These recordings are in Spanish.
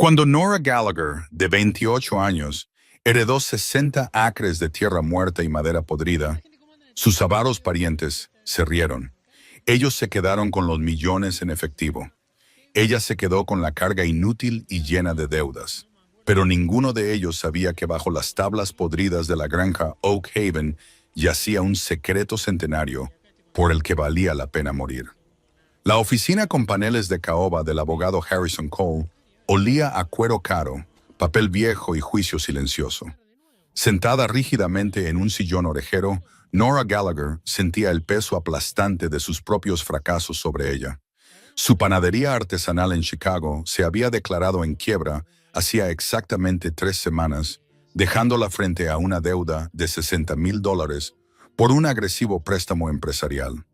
Cuando Nora Gallagher, de 28 años, heredó 60 acres de tierra muerta y madera podrida, sus avaros parientes se rieron. Ellos se quedaron con los millones en efectivo. Ella se quedó con la carga inútil y llena de deudas. Pero ninguno de ellos sabía que bajo las tablas podridas de la granja Oak Haven yacía un secreto centenario por el que valía la pena morir. La oficina con paneles de caoba del abogado Harrison Cole olía a cuero caro, papel viejo y juicio silencioso. Sentada rígidamente en un sillón orejero, Nora Gallagher sentía el peso aplastante de sus propios fracasos sobre ella. Su panadería artesanal en Chicago se había declarado en quiebra hacía exactamente 3 semanas, dejándola frente a una deuda de $60,000 por un agresivo préstamo empresarial.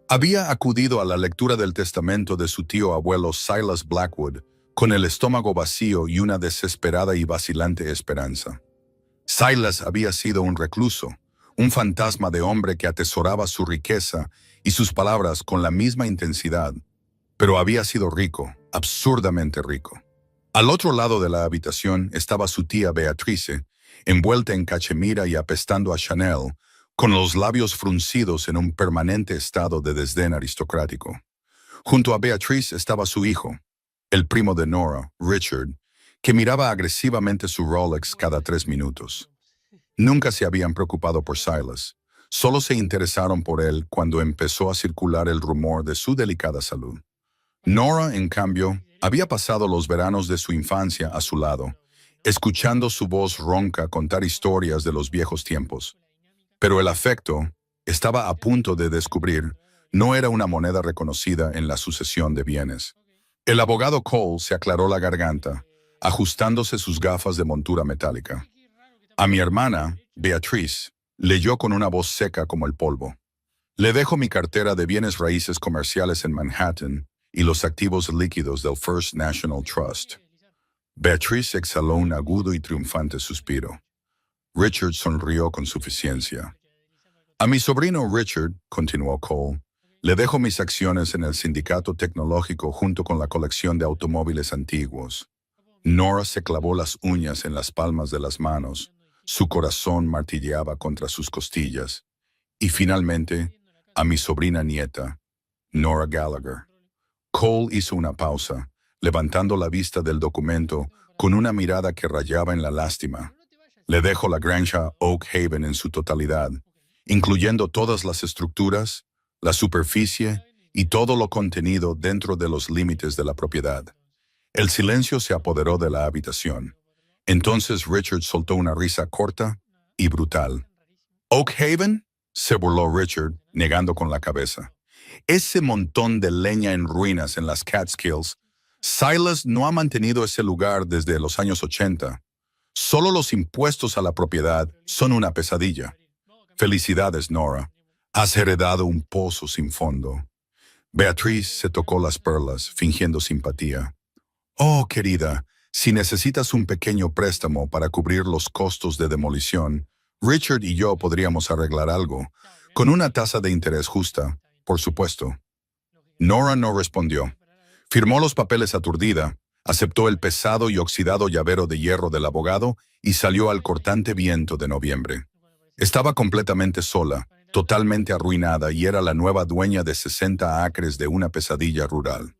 Había acudido a la lectura del testamento de su tío abuelo Silas Blackwood con el estómago vacío y una desesperada y vacilante esperanza. Silas había sido un recluso, un fantasma de hombre que atesoraba su riqueza y sus palabras con la misma intensidad, pero había sido rico, absurdamente rico. Al otro lado de la habitación estaba su tía Beatrice, envuelta en cachemira y apestando a Chanel, con los labios fruncidos en un permanente estado de desdén aristocrático. Junto a Beatrice estaba su hijo, el primo de Nora, Richard, que miraba agresivamente su Rolex cada 3 minutos. Nunca se habían preocupado por Silas, solo se interesaron por él cuando empezó a circular el rumor de su delicada salud. Nora, en cambio, había pasado los veranos de su infancia a su lado, escuchando su voz ronca contar historias de los viejos tiempos. Pero el afecto, estaba a punto de descubrir, no era una moneda reconocida en la sucesión de bienes. El abogado Cole se aclaró la garganta, ajustándose sus gafas de montura metálica. A mi hermana, Beatrice, leyó con una voz seca como el polvo. Le dejo mi cartera de bienes raíces comerciales en Manhattan y los activos líquidos del First National Trust. Beatrice exhaló un agudo y triunfante suspiro. Richard sonrió con suficiencia. A mi sobrino Richard, continuó Cole, le dejo mis acciones en el sindicato tecnológico junto con la colección de automóviles antiguos. Nora se clavó las uñas en las palmas de las manos, su corazón martilleaba contra sus costillas. Y finalmente, a mi sobrina nieta, Nora Gallagher. Cole hizo una pausa, levantando la vista del documento con una mirada que rayaba en la lástima. Le dejo la granja Oak Haven en su totalidad, incluyendo todas las estructuras, la superficie y todo lo contenido dentro de los límites de la propiedad. El silencio se apoderó de la habitación. Entonces Richard soltó una risa corta y brutal. ¿Oak Haven?, se burló Richard, negando con la cabeza. Ese montón de leña en ruinas en las Catskills. Silas no ha mantenido ese lugar desde los años 80. Solo los impuestos a la propiedad son una pesadilla. Felicidades, Nora. Has heredado un pozo sin fondo. Beatriz se tocó las perlas, fingiendo simpatía. Oh, querida, si necesitas un pequeño préstamo para cubrir los costos de demolición, Richard y yo podríamos arreglar algo, con una tasa de interés justa, por supuesto. Nora no respondió. Firmó los papeles aturdida, aceptó el pesado y oxidado llavero de hierro del abogado y salió al cortante viento de noviembre. Estaba completamente sola, totalmente arruinada y era la nueva dueña de 60 acres de una pesadilla rural.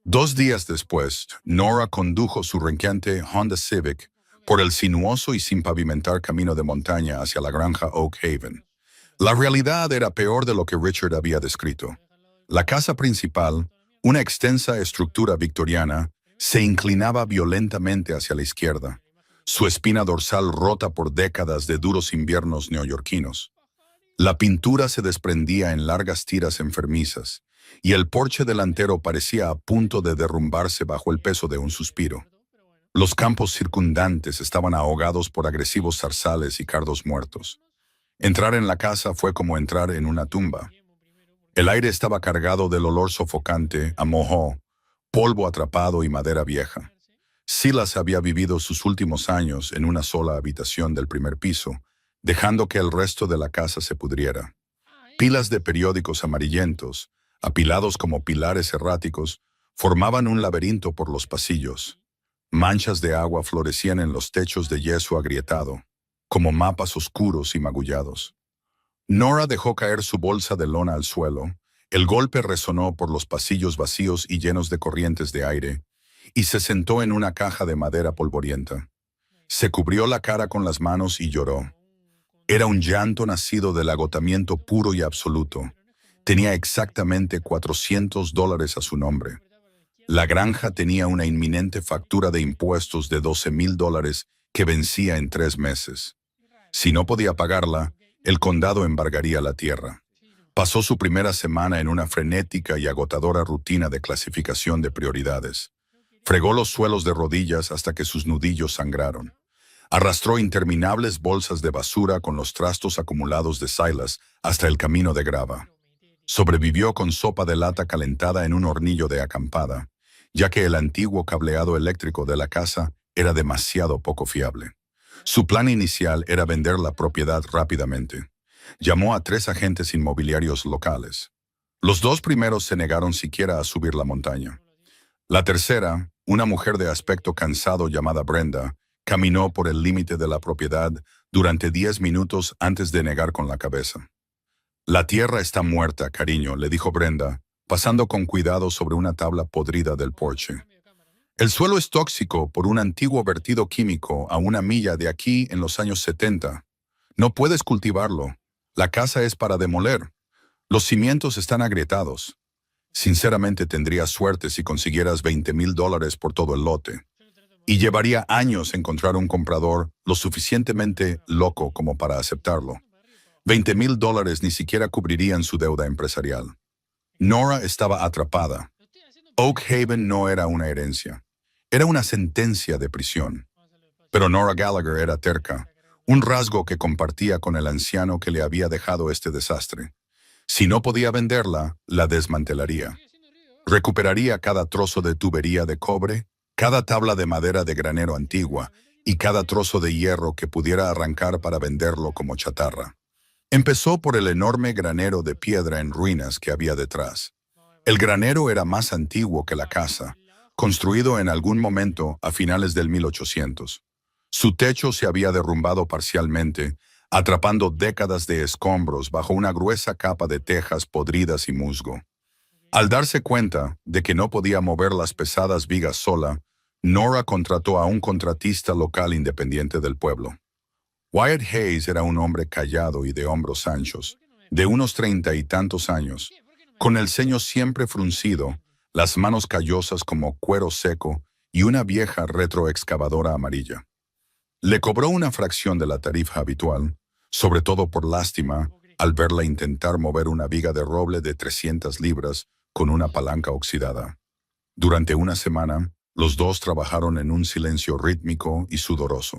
2 días después, Nora condujo su renqueante Honda Civic por el sinuoso y sin pavimentar camino de montaña hacia la granja Oak Haven. La realidad era peor de lo que Richard había descrito. La casa principal, una extensa estructura victoriana, se inclinaba violentamente hacia la izquierda, su espina dorsal rota por décadas de duros inviernos neoyorquinos. La pintura se desprendía en largas tiras enfermizas, y el porche delantero parecía a punto de derrumbarse bajo el peso de un suspiro. Los campos circundantes estaban ahogados por agresivos zarzales y cardos muertos. Entrar en la casa fue como entrar en una tumba. El aire estaba cargado del olor sofocante a moho, polvo atrapado y madera vieja. Silas había vivido sus últimos años en una sola habitación del primer piso, dejando que el resto de la casa se pudriera. Pilas de periódicos amarillentos, apilados como pilares erráticos, formaban un laberinto por los pasillos. Manchas de agua florecían en los techos de yeso agrietado, como mapas oscuros y magullados. Nora dejó caer su bolsa de lona al suelo. El golpe resonó por los pasillos vacíos y llenos de corrientes de aire, y se sentó en una caja de madera polvorienta. Se cubrió la cara con las manos y lloró. Era un llanto nacido del agotamiento puro y absoluto. Tenía exactamente $400 a su nombre. La granja tenía una inminente factura de impuestos de $12,000 que vencía en 3 meses. Si no podía pagarla, el condado embargaría la tierra. Pasó su primera semana en una frenética y agotadora rutina de clasificación de prioridades. Fregó los suelos de rodillas hasta que sus nudillos sangraron. Arrastró interminables bolsas de basura con los trastos acumulados de Silas hasta el camino de grava. Sobrevivió con sopa de lata calentada en un hornillo de acampada, ya que el antiguo cableado eléctrico de la casa era demasiado poco fiable. Su plan inicial era vender la propiedad rápidamente. Llamó a 3 agentes inmobiliarios locales. Los 2 primeros se negaron siquiera a subir la montaña. La tercera, una mujer de aspecto cansado llamada Brenda, caminó por el límite de la propiedad durante 10 minutos antes de negar con la cabeza. «La tierra está muerta, cariño», le dijo Brenda, pasando con cuidado sobre una tabla podrida del porche. «El suelo es tóxico por un antiguo vertido químico a 1 milla de aquí en los años 70. No puedes cultivarlo. La casa es para demoler. Los cimientos están agrietados. Sinceramente tendrías suerte si consiguieras $20,000 por todo el lote. Y llevaría años encontrar un comprador lo suficientemente loco como para aceptarlo. $20,000 ni siquiera cubrirían su deuda empresarial». Nora estaba atrapada. Oak Haven no era una herencia. Era una sentencia de prisión. Pero Nora Gallagher era terca, un rasgo que compartía con el anciano que le había dejado este desastre. Si no podía venderla, la desmantelaría. Recuperaría cada trozo de tubería de cobre, cada tabla de madera de granero antigua y cada trozo de hierro que pudiera arrancar para venderlo como chatarra. Empezó por el enorme granero de piedra en ruinas que había detrás. El granero era más antiguo que la casa, construido en algún momento a finales del 1800. Su techo se había derrumbado parcialmente, atrapando décadas de escombros bajo una gruesa capa de tejas podridas y musgo. Al darse cuenta de que no podía mover las pesadas vigas sola, Nora contrató a un contratista local independiente del pueblo. Wyatt Hayes era un hombre callado y de hombros anchos, de unos 30 y tantos años, con el ceño siempre fruncido, las manos callosas como cuero seco y una vieja retroexcavadora amarilla. Le cobró una fracción de la tarifa habitual, sobre todo por lástima, al verla intentar mover una viga de roble de 300 libras con una palanca oxidada. Durante una semana, los dos trabajaron en un silencio rítmico y sudoroso.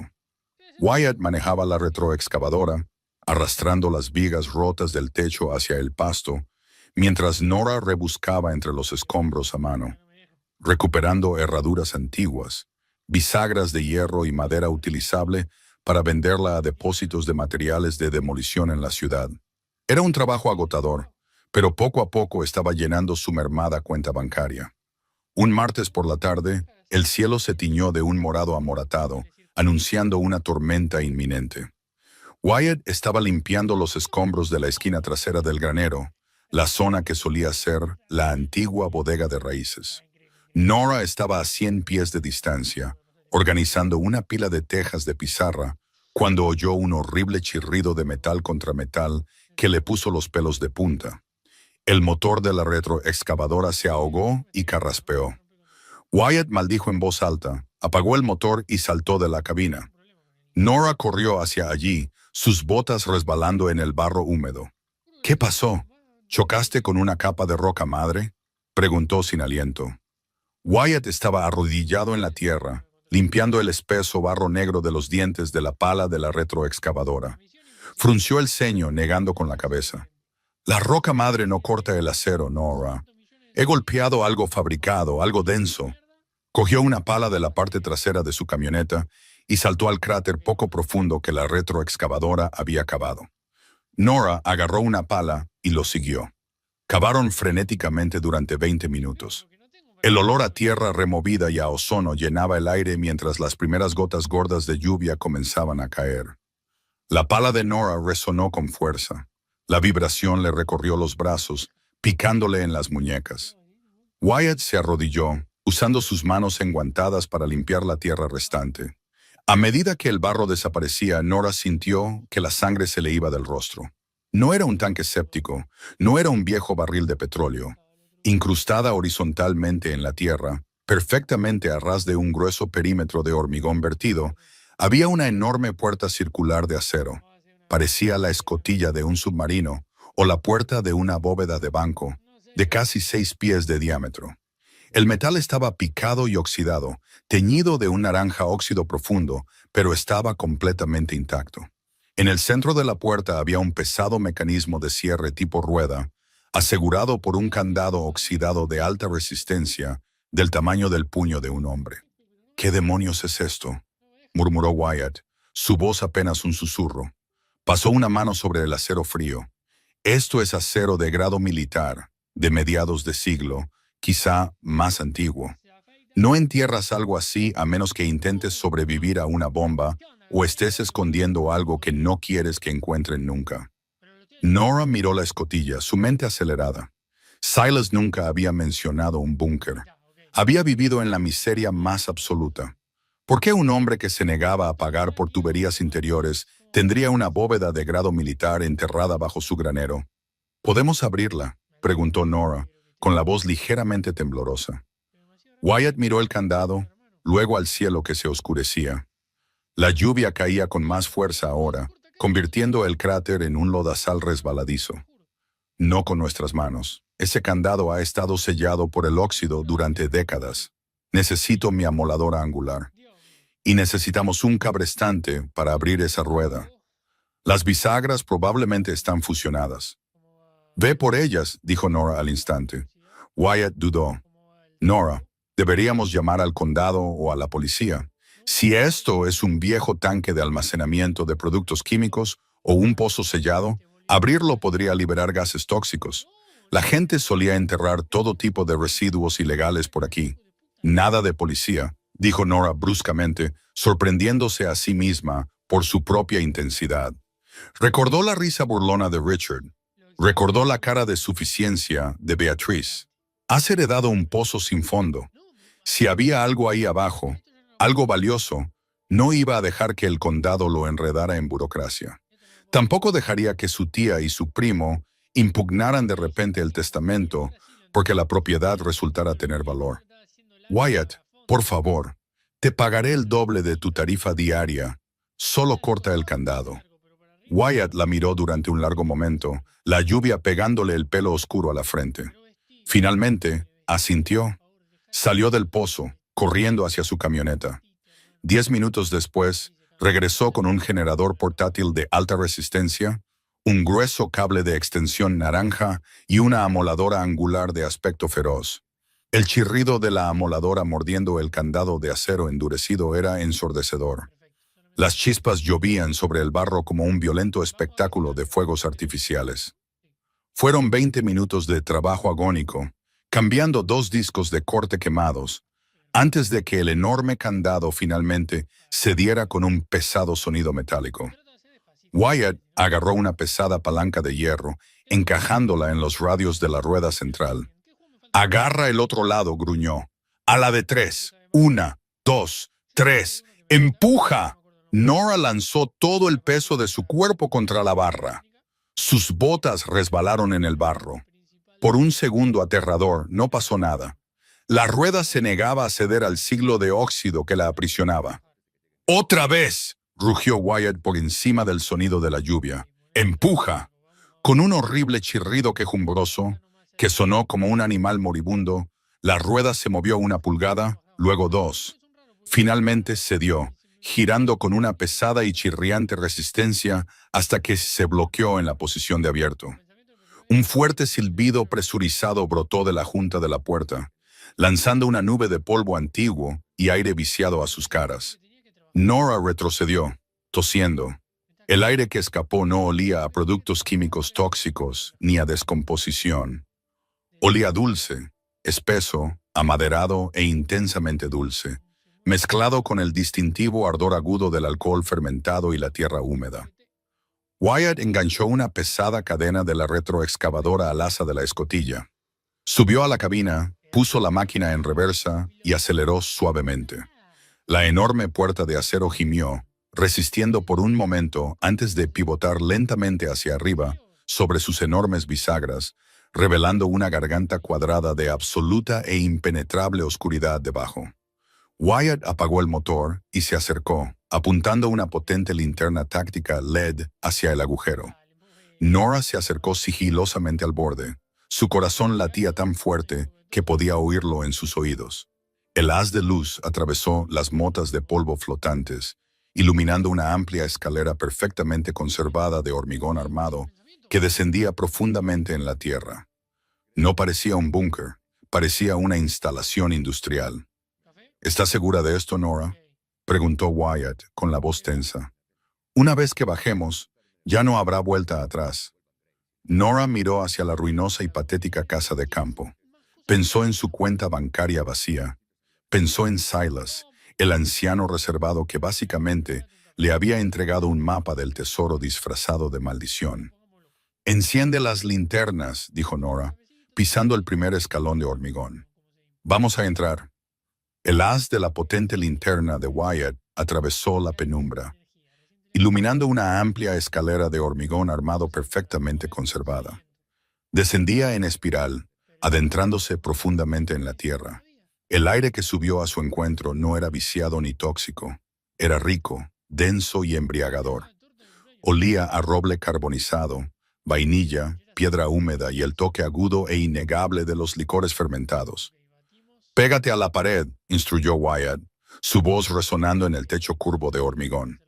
Wyatt manejaba la retroexcavadora, arrastrando las vigas rotas del techo hacia el pasto, mientras Nora rebuscaba entre los escombros a mano, recuperando herraduras antiguas, bisagras de hierro y madera utilizable para venderla a depósitos de materiales de demolición en la ciudad. Era un trabajo agotador, pero poco a poco estaba llenando su mermada cuenta bancaria. Un martes por la tarde, el cielo se tiñó de un morado amoratado, anunciando una tormenta inminente. Wyatt estaba limpiando los escombros de la esquina trasera del granero, la zona que solía ser la antigua bodega de raíces. Nora estaba a 100 pies de distancia, organizando una pila de tejas de pizarra, cuando oyó un horrible chirrido de metal contra metal que le puso los pelos de punta. El motor de la retroexcavadora se ahogó y carraspeó. Wyatt maldijo en voz alta, apagó el motor y saltó de la cabina. Nora corrió hacia allí, sus botas resbalando en el barro húmedo. «¿Qué pasó? ¿Chocaste con una capa de roca madre?», preguntó sin aliento. Wyatt estaba arrodillado en la tierra, limpiando el espeso barro negro de los dientes de la pala de la retroexcavadora. Frunció el ceño, negando con la cabeza. «La roca madre no corta el acero, Nora. He golpeado algo fabricado, algo denso». Cogió una pala de la parte trasera de su camioneta y saltó al cráter poco profundo que la retroexcavadora había cavado. Nora agarró una pala y lo siguió. Cavaron frenéticamente durante 20 minutos. El olor a tierra removida y a ozono llenaba el aire mientras las primeras gotas gordas de lluvia comenzaban a caer. La pala de Nora resonó con fuerza. La vibración le recorrió los brazos, picándole en las muñecas. Wyatt se arrodilló, usando sus manos enguantadas para limpiar la tierra restante. A medida que el barro desaparecía, Nora sintió que la sangre se le iba del rostro. No era un tanque séptico, no era un viejo barril de petróleo. Incrustada horizontalmente en la tierra, perfectamente a ras de un grueso perímetro de hormigón vertido, había una enorme puerta circular de acero. Parecía la escotilla de un submarino o la puerta de una bóveda de banco, de casi 6 pies de diámetro. El metal estaba picado y oxidado, teñido de un naranja óxido profundo, pero estaba completamente intacto. En el centro de la puerta había un pesado mecanismo de cierre tipo rueda, asegurado por un candado oxidado de alta resistencia del tamaño del puño de un hombre. ¿Qué demonios es esto?, murmuró Wyatt, su voz apenas un susurro. Pasó una mano sobre el acero frío. Esto es acero de grado militar, de mediados de siglo, quizá más antiguo. No entierras algo así a menos que intentes sobrevivir a una bomba o estés escondiendo algo que no quieres que encuentren nunca. Nora miró la escotilla, su mente acelerada. Silas nunca había mencionado un búnker. Había vivido en la miseria más absoluta. ¿Por qué un hombre que se negaba a pagar por tuberías interiores tendría una bóveda de grado militar enterrada bajo su granero? ¿Podemos abrirla?, preguntó Nora, con la voz ligeramente temblorosa. Wyatt miró el candado, luego al cielo que se oscurecía. La lluvia caía con más fuerza ahora, convirtiendo el cráter en un lodazal resbaladizo. No con nuestras manos. Ese candado ha estado sellado por el óxido durante décadas. Necesito mi amoladora angular. Y necesitamos un cabrestante para abrir esa rueda. Las bisagras probablemente están fusionadas. Ve por ellas, dijo Nora al instante. Wyatt dudó. Nora, deberíamos llamar al condado o a la policía. Si esto es un viejo tanque de almacenamiento de productos químicos o un pozo sellado, abrirlo podría liberar gases tóxicos. La gente solía enterrar todo tipo de residuos ilegales por aquí. Nada de policía, dijo Nora bruscamente, sorprendiéndose a sí misma por su propia intensidad. Recordó la risa burlona de Richard. Recordó la cara de suficiencia de Beatriz. Has heredado un pozo sin fondo. Si había algo ahí abajo, algo valioso, no iba a dejar que el condado lo enredara en burocracia. Tampoco dejaría que su tía y su primo impugnaran de repente el testamento porque la propiedad resultara tener valor. Wyatt, por favor, te pagaré el doble de tu tarifa diaria. Solo corta el candado. Wyatt la miró durante un largo momento, la lluvia pegándole el pelo oscuro a la frente. Finalmente, asintió. Salió del pozo, corriendo hacia su camioneta. 10 minutos después, regresó con un generador portátil de alta resistencia, un grueso cable de extensión naranja y una amoladora angular de aspecto feroz. El chirrido de la amoladora mordiendo el candado de acero endurecido era ensordecedor. Las chispas llovían sobre el barro como un violento espectáculo de fuegos artificiales. Fueron 20 minutos de trabajo agónico, cambiando 2 discos de corte quemados, antes de que el enorme candado finalmente cediera con un pesado sonido metálico. Wyatt agarró una pesada palanca de hierro, encajándola en los radios de la rueda central. «Agarra el otro lado», gruñó. «A la de 3. 1, 2, 3. ¡Empuja!». Nora lanzó todo el peso de su cuerpo contra la barra. Sus botas resbalaron en el barro. Por un segundo aterrador, no pasó nada. La rueda se negaba a ceder al siglo de óxido que la aprisionaba. «¡Otra vez!», rugió Wyatt por encima del sonido de la lluvia. «¡Empuja!». Con un horrible chirrido quejumbroso, que sonó como un animal moribundo, la rueda se movió 1 pulgada, luego 2. Finalmente cedió, girando con una pesada y chirriante resistencia hasta que se bloqueó en la posición de abierto. Un fuerte silbido presurizado brotó de la junta de la puerta, lanzando una nube de polvo antiguo y aire viciado a sus caras. Nora retrocedió, tosiendo. El aire que escapó no olía a productos químicos tóxicos ni a descomposición. Olía dulce, espeso amaderado e intensamente dulce, mezclado con el distintivo ardor agudo del alcohol fermentado y la tierra húmeda. Wyatt enganchó una pesada cadena de la retroexcavadora al asa de la escotilla. Subió a la cabina, puso la máquina en reversa y aceleró suavemente. La enorme puerta de acero gimió, resistiendo por un momento antes de pivotar lentamente hacia arriba sobre sus enormes bisagras, revelando una garganta cuadrada de absoluta e impenetrable oscuridad debajo. Wyatt apagó el motor y se acercó, apuntando una potente linterna táctica LED hacia el agujero. Nora se acercó sigilosamente al borde. Su corazón latía tan fuerte que podía oírlo en sus oídos. El haz de luz atravesó las motas de polvo flotantes, iluminando una amplia escalera perfectamente conservada de hormigón armado que descendía profundamente en la tierra. No parecía un búnker, parecía una instalación industrial. ¿Estás segura de esto, Nora?, preguntó Wyatt con la voz tensa. Una vez que bajemos, ya no habrá vuelta atrás. Nora miró hacia la ruinosa y patética casa de campo. Pensó en su cuenta bancaria vacía. Pensó en Silas, el anciano reservado que básicamente le había entregado un mapa del tesoro disfrazado de maldición. «Enciende las linternas», dijo Nora, pisando el primer escalón de hormigón. «Vamos a entrar». El haz de la potente linterna de Wyatt atravesó la penumbra, iluminando una amplia escalera de hormigón armado perfectamente conservada. Descendía en espiral, adentrándose profundamente en la tierra. El aire que subió a su encuentro no era viciado ni tóxico. Era rico, denso y embriagador. Olía a roble carbonizado, vainilla, piedra húmeda y el toque agudo e innegable de los licores fermentados. «Pégate a la pared», instruyó Wyatt, su voz resonando en el techo curvo de hormigón.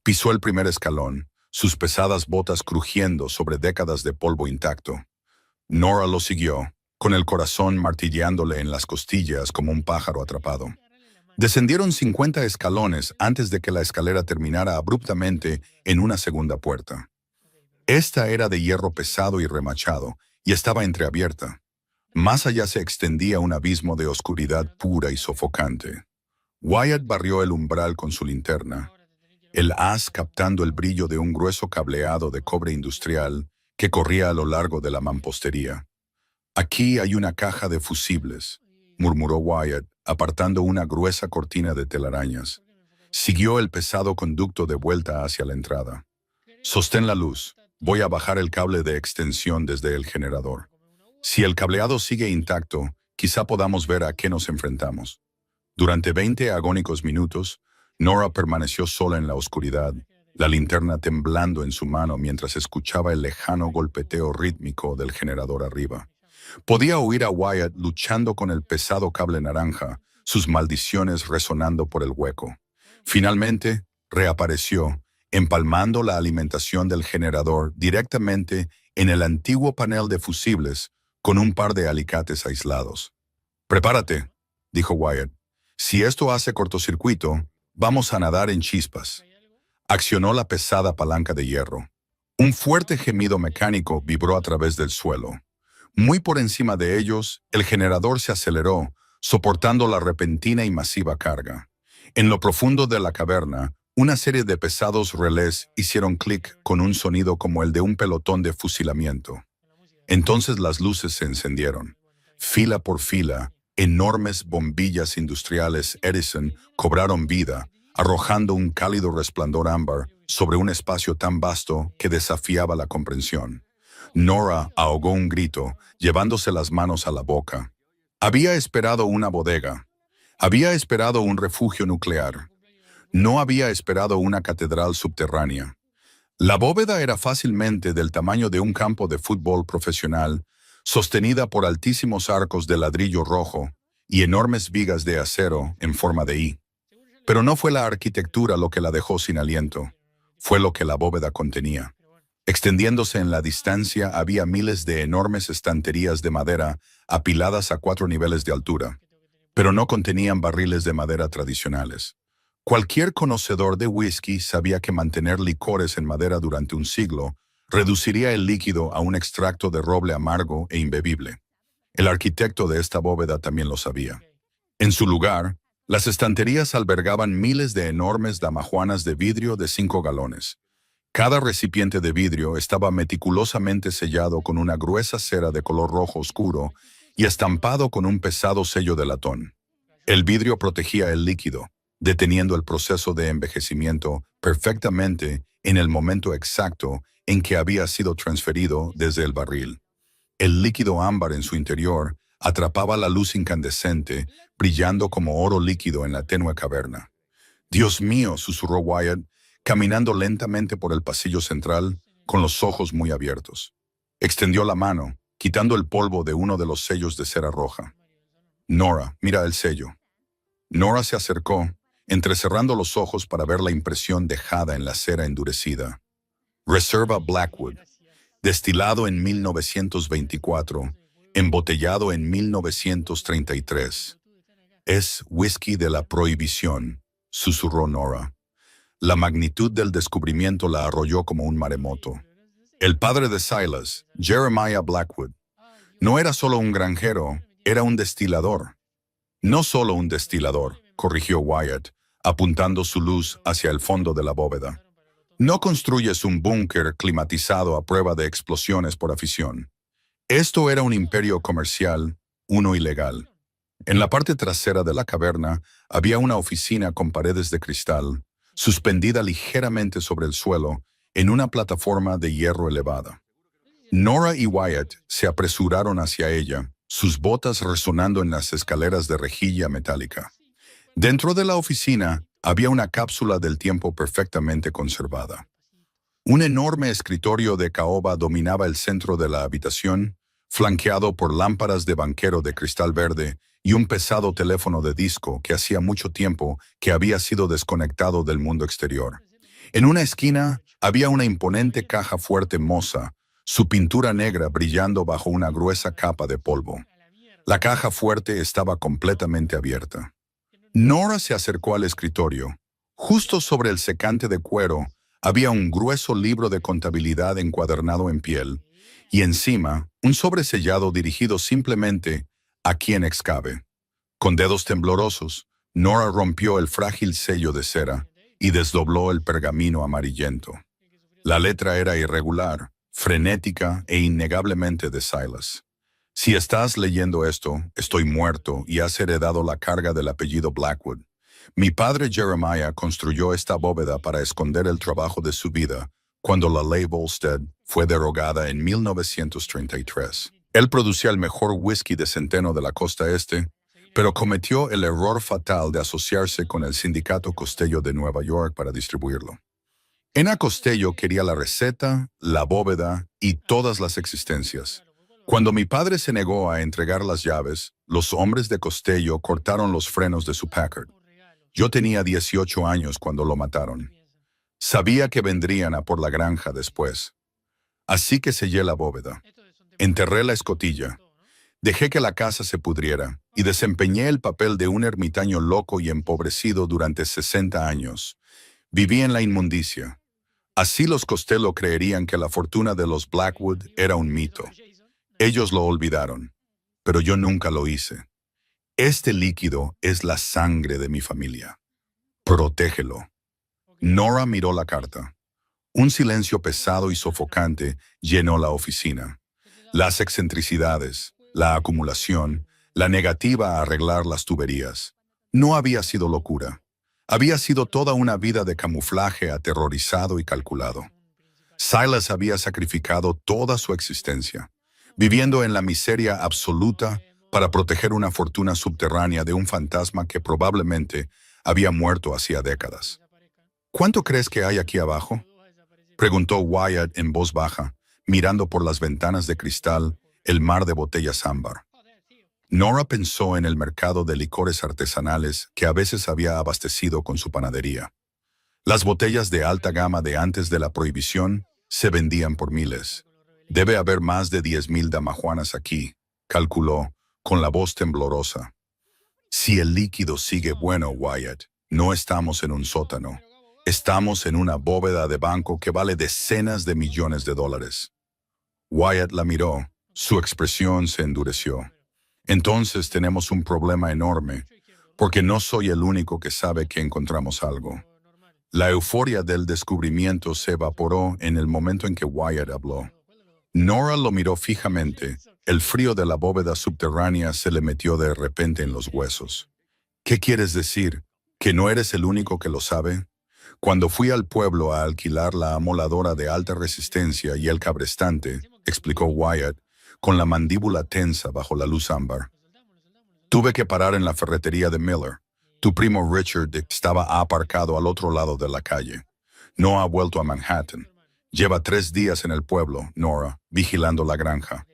Pisó el primer escalón, sus pesadas botas crujiendo sobre décadas de polvo intacto. Nora lo siguió, con el corazón martilleándole en las costillas como un pájaro atrapado. Descendieron 50 escalones antes de que la escalera terminara abruptamente en una segunda puerta. Esta era de hierro pesado y remachado, y estaba entreabierta. Más allá se extendía un abismo de oscuridad pura y sofocante. Wyatt barrió el umbral con su linterna, el haz captando el brillo de un grueso cableado de cobre industrial que corría a lo largo de la mampostería. «Aquí hay una caja de fusibles», murmuró Wyatt, apartando una gruesa cortina de telarañas. Siguió el pesado conducto de vuelta hacia la entrada. «Sostén la luz. Voy a bajar el cable de extensión desde el generador. Si el cableado sigue intacto, quizá podamos ver a qué nos enfrentamos». Durante 20 agónicos minutos, Nora permaneció sola en la oscuridad, la linterna temblando en su mano mientras escuchaba el lejano golpeteo rítmico del generador arriba. Podía oír a Wyatt luchando con el pesado cable naranja, sus maldiciones resonando por el hueco. Finalmente, reapareció, empalmando la alimentación del generador directamente en el antiguo panel de fusibles con un par de alicates aislados. «Prepárate», dijo Wyatt. «Si esto hace cortocircuito, vamos a nadar en chispas». Accionó la pesada palanca de hierro. Un fuerte gemido mecánico vibró a través del suelo. Muy por encima de ellos, el generador se aceleró, soportando la repentina y masiva carga. En lo profundo de la caverna, una serie de pesados relés hicieron clic con un sonido como el de un pelotón de fusilamiento. Entonces las luces se encendieron. Fila por fila, enormes bombillas industriales Edison cobraron vida, arrojando un cálido resplandor ámbar sobre un espacio tan vasto que desafiaba la comprensión. Nora ahogó un grito, llevándose las manos a la boca. Había esperado una bodega. Había esperado un refugio nuclear. No había esperado una catedral subterránea. La bóveda era fácilmente del tamaño de un campo de fútbol profesional, sostenida por altísimos arcos de ladrillo rojo y enormes vigas de acero en forma de I. Pero no fue la arquitectura lo que la dejó sin aliento, fue lo que la bóveda contenía. Extendiéndose en la distancia había miles de enormes estanterías de madera apiladas a 4 niveles de altura, pero no contenían barriles de madera tradicionales. Cualquier conocedor de whisky sabía que mantener licores en madera durante un siglo reduciría el líquido a un extracto de roble amargo e imbebible. El arquitecto de esta bóveda también lo sabía. En su lugar, las estanterías albergaban miles de enormes damajuanas de vidrio de 5 galones. Cada recipiente de vidrio estaba meticulosamente sellado con una gruesa cera de color rojo oscuro y estampado con un pesado sello de latón. El vidrio protegía el líquido, deteniendo el proceso de envejecimiento perfectamente en el momento exacto en que había sido transferido desde el barril. El líquido ámbar en su interior atrapaba la luz incandescente, brillando como oro líquido en la tenue caverna. «Dios mío», susurró Wyatt, caminando lentamente por el pasillo central, con los ojos muy abiertos. Extendió la mano, quitando el polvo de uno de los sellos de cera roja. «Nora, mira el sello». Nora se acercó, entrecerrando los ojos para ver la impresión dejada en la cera endurecida. Reserva Blackwood, destilado en 1924, embotellado en 1933. «Es whisky de la prohibición», susurró Nora. La magnitud del descubrimiento la arrolló como un maremoto. El padre de Silas, Jeremiah Blackwood, no era solo un granjero, era un destilador. «No solo un destilador», corrigió Wyatt, apuntando su luz hacia el fondo de la bóveda. «No construyes un búnker climatizado a prueba de explosiones por afición. Esto era un imperio comercial, uno ilegal. En la parte trasera de la caverna había una oficina con paredes de cristal, suspendida ligeramente sobre el suelo, en una plataforma de hierro elevada. Nora y Wyatt se apresuraron hacia ella, sus botas resonando en las escaleras de rejilla metálica. Dentro de la oficina había una cápsula del tiempo perfectamente conservada. Un enorme escritorio de caoba dominaba el centro de la habitación, flanqueado por lámparas de banquero de cristal verde y un pesado teléfono de disco que hacía mucho tiempo que había sido desconectado del mundo exterior. En una esquina había una imponente caja fuerte moza, su pintura negra brillando bajo una gruesa capa de polvo. La caja fuerte estaba completamente abierta. Nora se acercó al escritorio. Justo sobre el secante de cuero había un grueso libro de contabilidad encuadernado en piel, y encima un sobresellado dirigido simplemente a quien excave. Con dedos temblorosos, Nora rompió el frágil sello de cera y desdobló el pergamino amarillento. La letra era irregular, frenética e innegablemente de Silas. «Si estás leyendo esto, estoy muerto y has heredado la carga del apellido Blackwood. Mi padre Jeremiah construyó esta bóveda para esconder el trabajo de su vida cuando la ley Volstead fue derogada en 1933. Él producía el mejor whisky de centeno de la costa este, pero cometió el error fatal de asociarse con el Sindicato Costello de Nueva York para distribuirlo. Ena Costello quería la receta, la bóveda y todas las existencias. Cuando mi padre se negó a entregar las llaves, los hombres de Costello cortaron los frenos de su Packard. Yo tenía 18 años cuando lo mataron. Sabía que vendrían a por la granja después. Así que sellé la bóveda. Enterré la escotilla. Dejé que la casa se pudriera y desempeñé el papel de un ermitaño loco y empobrecido durante 60 años. Viví en la inmundicia. Así los Costello creerían que la fortuna de los Blackwood era un mito. Ellos lo olvidaron, pero yo nunca lo hice. Este líquido es la sangre de mi familia. Protégelo». Nora miró la carta. Un silencio pesado y sofocante llenó la oficina. Las excentricidades, la acumulación, la negativa a arreglar las tuberías. No había sido locura. Había sido toda una vida de camuflaje aterrorizado y calculado. Silas había sacrificado toda su existencia, viviendo en la miseria absoluta para proteger una fortuna subterránea de un fantasma que probablemente había muerto hacía décadas. «¿Cuánto crees que hay aquí abajo?», preguntó Wyatt en voz baja, mirando por las ventanas de cristal el mar de botellas ámbar. Nora pensó en el mercado de licores artesanales que a veces había abastecido con su panadería. Las botellas de alta gama de antes de la prohibición se vendían por miles. «Debe haber más de 10,000 damajuanas aquí», calculó, con la voz temblorosa. «Si el líquido sigue bueno, Wyatt, no estamos en un sótano. Estamos en una bóveda de banco que vale decenas de millones de dólares». Wyatt la miró. Su expresión se endureció. Entonces tenemos un problema enorme, porque no soy el único que sabe que encontramos algo. La euforia del descubrimiento se evaporó en el momento en que Wyatt habló. Nora lo miró fijamente. El frío de la bóveda subterránea se le metió de repente en los huesos. ¿Qué quieres decir? ¿Que no eres el único que lo sabe? Cuando fui al pueblo a alquilar la amoladora de alta resistencia y el cabrestante, explicó Wyatt, con la mandíbula tensa bajo la luz ámbar. Tuve que parar en la ferretería de Miller. Tu primo Richard estaba aparcado al otro lado de la calle. No ha vuelto a Manhattan. Lleva 3 días en el pueblo, Nora, vigilando la granja.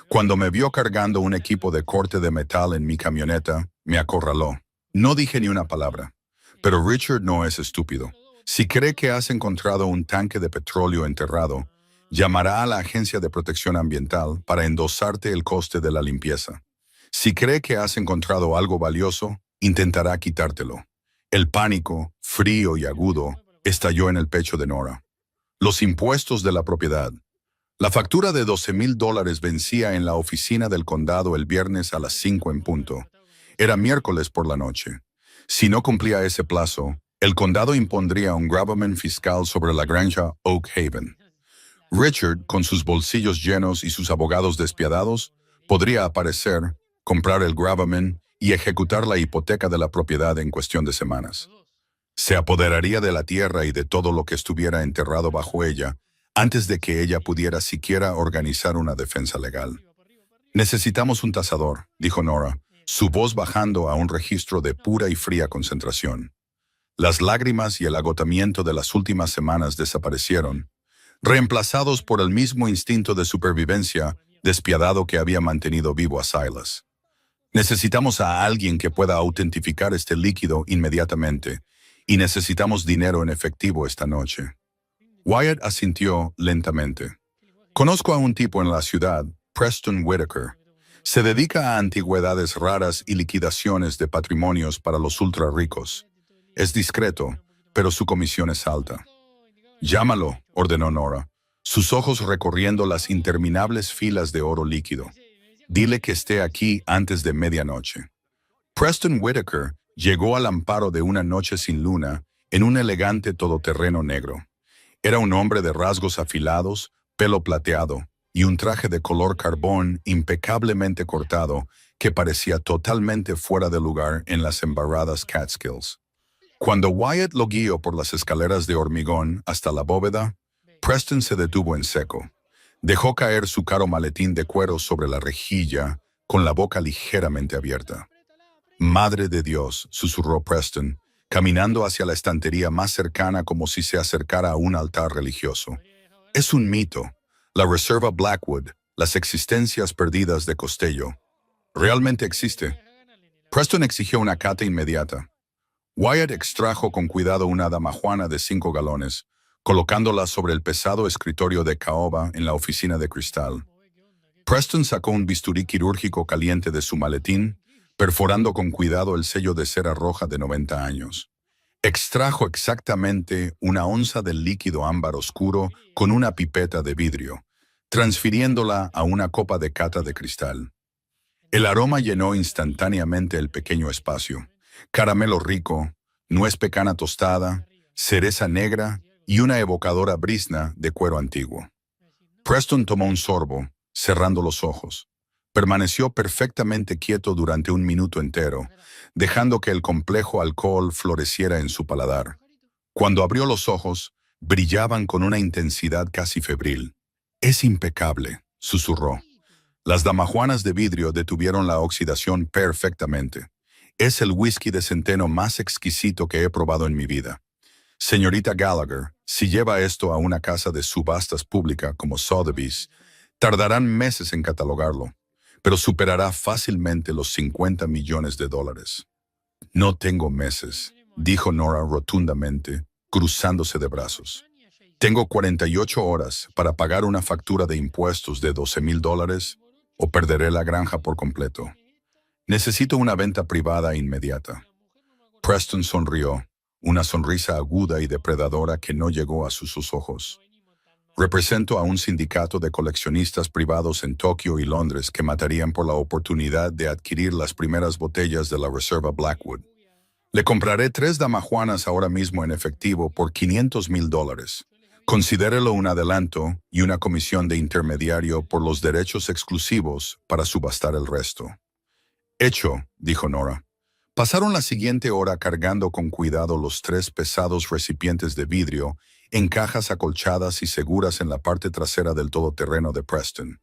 Cuando me vio cargando un equipo de corte de metal en mi camioneta, me acorraló. No dije ni una palabra. Pero Richard no es estúpido. Si cree que has encontrado un tanque de petróleo enterrado, llamará a la Agencia de Protección Ambiental para endosarte el coste de la limpieza. Si cree que has encontrado algo valioso, intentará quitártelo. El pánico, frío y agudo, estalló en el pecho de Nora. Los impuestos de la propiedad. La factura de $12,000 vencía en la oficina del condado el viernes a las 5 en punto. Era miércoles por la noche. Si no cumplía ese plazo, el condado impondría un gravamen fiscal sobre la granja Oak Haven. Richard, con sus bolsillos llenos y sus abogados despiadados, podría aparecer, comprar el gravamen y ejecutar la hipoteca de la propiedad en cuestión de semanas. Se apoderaría de la tierra y de todo lo que estuviera enterrado bajo ella, antes de que ella pudiera siquiera organizar una defensa legal. Necesitamos un tasador, dijo Nora, su voz bajando a un registro de pura y fría concentración. Las lágrimas y el agotamiento de las últimas semanas desaparecieron, reemplazados por el mismo instinto de supervivencia despiadado que había mantenido vivo a Silas. Necesitamos a alguien que pueda autentificar este líquido inmediatamente, y necesitamos dinero en efectivo esta noche. Wyatt asintió lentamente. Conozco a un tipo en la ciudad, Preston Whitaker. Se dedica a antigüedades raras y liquidaciones de patrimonios para los ultra ricos. Es discreto, pero su comisión es alta. Llámalo, ordenó Nora, sus ojos recorriendo las interminables filas de oro líquido. Dile que esté aquí antes de medianoche. Preston Whitaker llegó al amparo de una noche sin luna en un elegante todoterreno negro. Era un hombre de rasgos afilados, pelo plateado y un traje de color carbón impecablemente cortado que parecía totalmente fuera de lugar en las embarradas Catskills. Cuando Wyatt lo guió por las escaleras de hormigón hasta la bóveda, Preston se detuvo en seco. Dejó caer su caro maletín de cuero sobre la rejilla, con la boca ligeramente abierta. «Madre de Dios», susurró Preston, caminando hacia la estantería más cercana como si se acercara a un altar religioso. «Es un mito. La Reserva Blackwood, las existencias perdidas de Costello. ¿Realmente existe?» Preston exigió una cata inmediata. Wyatt extrajo con cuidado una damajuana de 5 galones, colocándola sobre el pesado escritorio de caoba en la oficina de cristal. Preston sacó un bisturí quirúrgico caliente de su maletín, perforando con cuidado el sello de cera roja de 90 años. Extrajo exactamente 1 onza del líquido ámbar oscuro con una pipeta de vidrio, transfiriéndola a una copa de cata de cristal. El aroma llenó instantáneamente el pequeño espacio. Caramelo rico, nuez pecana tostada, cereza negra y una evocadora brizna de cuero antiguo. Preston tomó un sorbo, cerrando los ojos. Permaneció perfectamente quieto durante 1 minuto entero, dejando que el complejo alcohol floreciera en su paladar. Cuando abrió los ojos, brillaban con una intensidad casi febril. «Es impecable», susurró. Las damajuanas de vidrio detuvieron la oxidación perfectamente. «Es el whisky de centeno más exquisito que he probado en mi vida. Señorita Gallagher, si lleva esto a una casa de subastas pública como Sotheby's, tardarán meses en catalogarlo, pero superará fácilmente los $50 millones. «No tengo meses», dijo Nora rotundamente, cruzándose de brazos. «Tengo 48 horas para pagar una factura de impuestos de $12,000 o perderé la granja por completo. Necesito una venta privada inmediata». Preston sonrió, una sonrisa aguda y depredadora que no llegó a sus ojos. Represento a un sindicato de coleccionistas privados en Tokio y Londres que matarían por la oportunidad de adquirir las primeras botellas de la Reserva Blackwood. Le compraré 3 damajuanas ahora mismo en efectivo por $500,000. Considérelo un adelanto y una comisión de intermediario por los derechos exclusivos para subastar el resto. Hecho, dijo Nora. Pasaron la siguiente hora cargando con cuidado los 3 pesados recipientes de vidrio en cajas acolchadas y seguras en la parte trasera del todoterreno de Preston.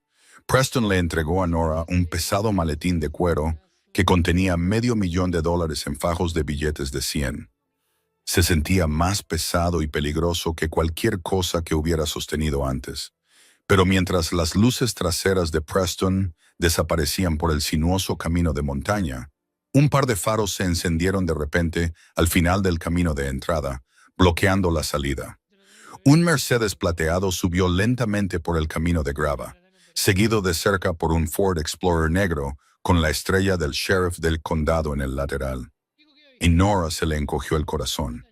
Preston le entregó a Nora un pesado maletín de cuero que contenía $500,000 en fajos de billetes de 100. Se sentía más pesado y peligroso que cualquier cosa que hubiera sostenido antes. Pero mientras las luces traseras de Preston desaparecían por el sinuoso camino de montaña, un par de faros se encendieron de repente al final del camino de entrada, bloqueando la salida. Un Mercedes plateado subió lentamente por el camino de grava, seguido de cerca por un Ford Explorer negro con la estrella del sheriff del condado en el lateral. Y Nora se le encogió el corazón.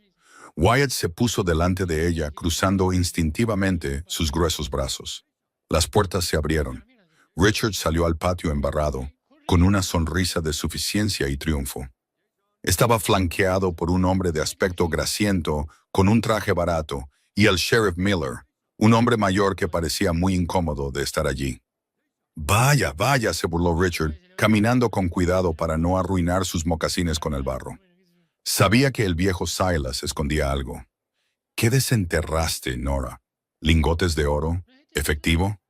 Wyatt se puso delante de ella, cruzando instintivamente sus gruesos brazos. Las puertas se abrieron. Richard salió al patio embarrado, con una sonrisa de suficiencia y triunfo. Estaba flanqueado por un hombre de aspecto grasiento, con un traje barato, y el sheriff Miller, un hombre mayor que parecía muy incómodo de estar allí. Vaya, vaya, se burló Richard, caminando con cuidado para no arruinar sus mocasines con el barro. Sabía que el viejo Silas escondía algo. ¿Qué desenterraste, Nora? ¿Lingotes de oro? ¿Efectivo?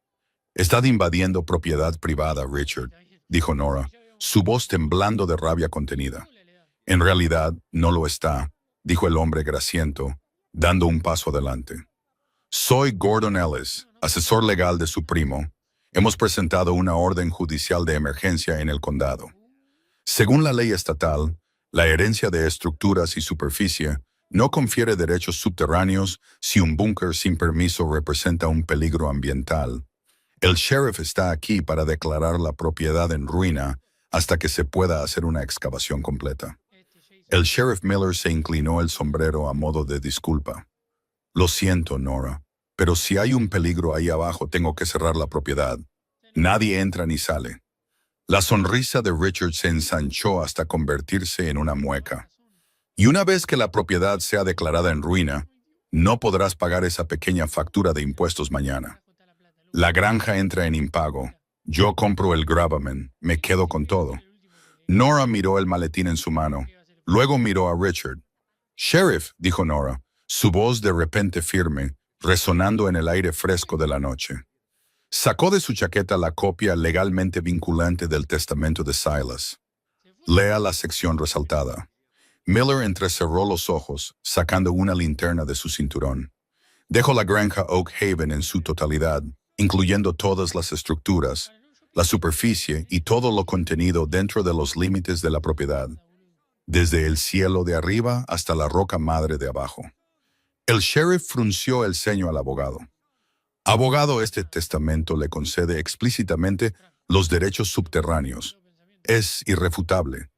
Estás invadiendo propiedad privada, Richard, dijo Nora, su voz temblando de rabia contenida. En realidad, no lo está, dijo el hombre grasiento, dando un paso adelante. Soy Gordon Ellis, asesor legal de su primo. Hemos presentado una orden judicial de emergencia en el condado. Según la ley estatal, la herencia de estructuras y superficie no confiere derechos subterráneos si un búnker sin permiso representa un peligro ambiental. El sheriff está aquí para declarar la propiedad en ruina hasta que se pueda hacer una excavación completa. El sheriff Miller se inclinó el sombrero a modo de disculpa. Lo siento, Nora, pero si hay un peligro ahí abajo tengo que cerrar la propiedad. Nadie entra ni sale. La sonrisa de Richard se ensanchó hasta convertirse en una mueca. Y una vez que la propiedad sea declarada en ruina, no podrás pagar esa pequeña factura de impuestos mañana. La granja entra en impago. Yo compro el gravamen, me quedo con todo. Nora miró el maletín en su mano. Luego miró a Richard. Sheriff, dijo Nora, su voz de repente firme, resonando en el aire fresco de la noche. Sacó de su chaqueta la copia legalmente vinculante del testamento de Silas. Lea la sección resaltada. Miller entrecerró los ojos, sacando una linterna de su cinturón. Dejó la granja Oak Haven en su totalidad, incluyendo todas las estructuras, la superficie y todo lo contenido dentro de los límites de la propiedad, desde el cielo de arriba hasta la roca madre de abajo. El sheriff frunció el ceño al abogado. Abogado, este testamento le concede explícitamente los derechos subterráneos. Es irrefutable.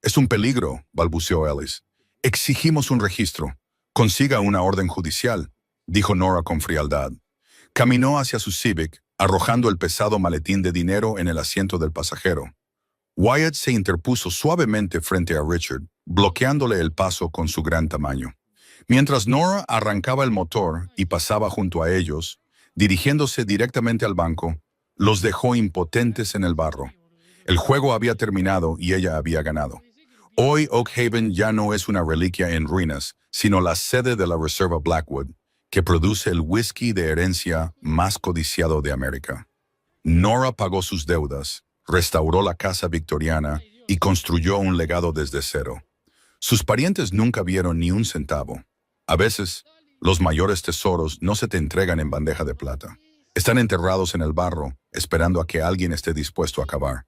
Es un peligro, balbuceó Ellis. Exigimos un registro. Consiga una orden judicial, dijo Nora con frialdad. Caminó hacia su Civic, arrojando el pesado maletín de dinero en el asiento del pasajero. Wyatt se interpuso suavemente frente a Richard, bloqueándole el paso con su gran tamaño. Mientras Nora arrancaba el motor y pasaba junto a ellos, dirigiéndose directamente al banco, los dejó impotentes en el barro. El juego había terminado y ella había ganado. Hoy Oak Haven ya no es una reliquia en ruinas, sino la sede de la Reserva Blackwood, que produce el whisky de herencia más codiciado de América. Nora pagó sus deudas, restauró la casa victoriana y construyó un legado desde cero. Sus parientes nunca vieron ni un centavo. A veces, los mayores tesoros no se te entregan en bandeja de plata. Están enterrados en el barro, esperando a que alguien esté dispuesto a cavar.